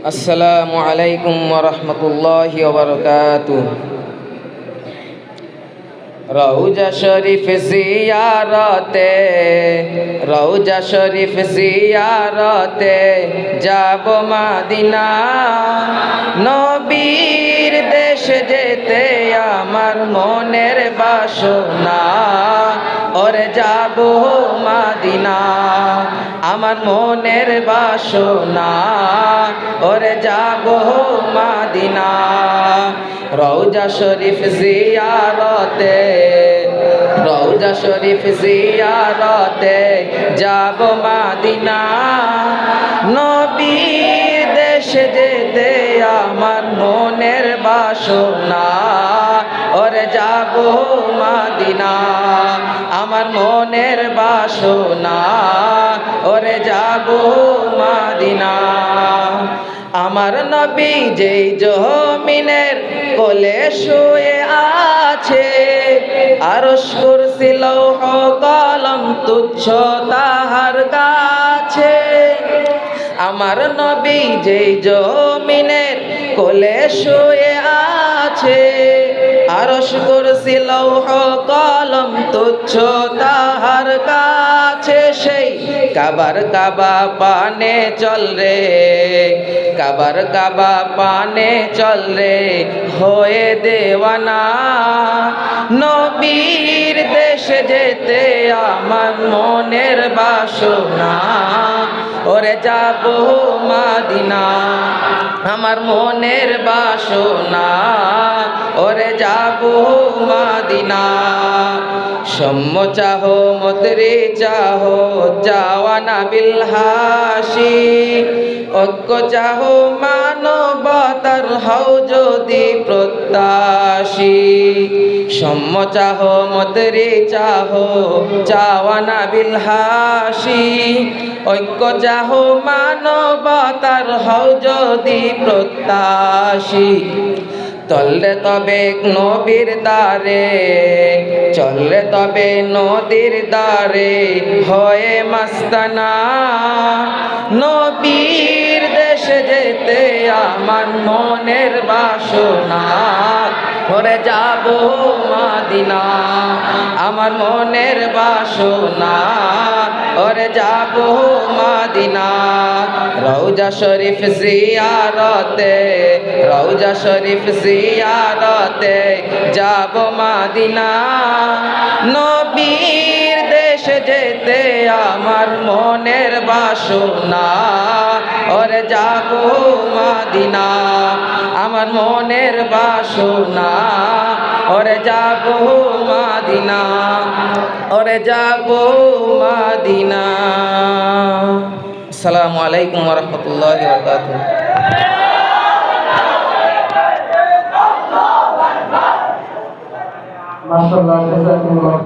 আসসালামু আলাইকুম ওয়া রাহমাতুল্লাহি ওয়া বারাকাতুহু। রওজা শরীফ জিয়ারতে, রওজা শরীফ জিয়ারতে যাব মদিনা। নবীর দেশ যেতে আমার মনের বাসনা, ওরে যাব মদিনা। আমার মনের বাসনা, ওরে যাব মদিনা। রওজা শরীফ জিয়ারতে, রওজা শরীফ জিয়ারতে যাব মদিনা। নবীর দেশে যেতে আমার মনের বাসনা, ওরে যাব মদিনা। আমার মনের বাসনা, ওরে যাব মদিনা। আমার নবী যেই জমিনের কোলে শুয়ে আছে, আরশ কুরসি লৌহ কলম তুচ্ছ তাহার কাছে। আমার নবী যেই জমিনের কোলে শুয়ে আছে, আরশ কুরসি লৌহ কলম তুচ্ছ তাহার কাছে। সেই কাবার কাবা পানে চল রে, কাবার কাবা পানে চল রে হয়ে দেওয়ানা। নবীর দেশে যেতে আমার মনের বাসনা, ওরে যাব মদিনা। আমার মনের বাসনা, ওরে যাব মদিনা। সম্য চাহো মতরে চাহো যাওয়ানা বিলহাসি, ঐক্য চাহো মানবতার হও যদি প্রত্যাশী। সম্য চাহো মতরে চাহো যাওয়ানা বিলহাসি, ঐক্য চাহো মানবতার হও যদি প্রত্যাশী। চললে তবে নবীর দ্বারে, চললে তবে নদীর দ্বারে হয়ে মাস্তানা। নবীর দেশে যেতে আমার মনের বাসনা, ওরে যাব মদিনা। আমার মনের বাসনা, ওরে যাব মদিনা। রওজা শরীফ জিয়ারতে, রওজা শরীফ জিয়ারতে যাব মদিনা। নবীর দেশে যেতে আমার মনের বাসনা, ওরে যাব মদিনা। আমার মনের বাসনা, ওরে যাব মদিনা, ওরে যাব মদিনা। আসসালামু আলাইকুম ওয়া রাহমাতুল্লাহি ওয়া বারাকাতুহু। মাশাআল্লাহ।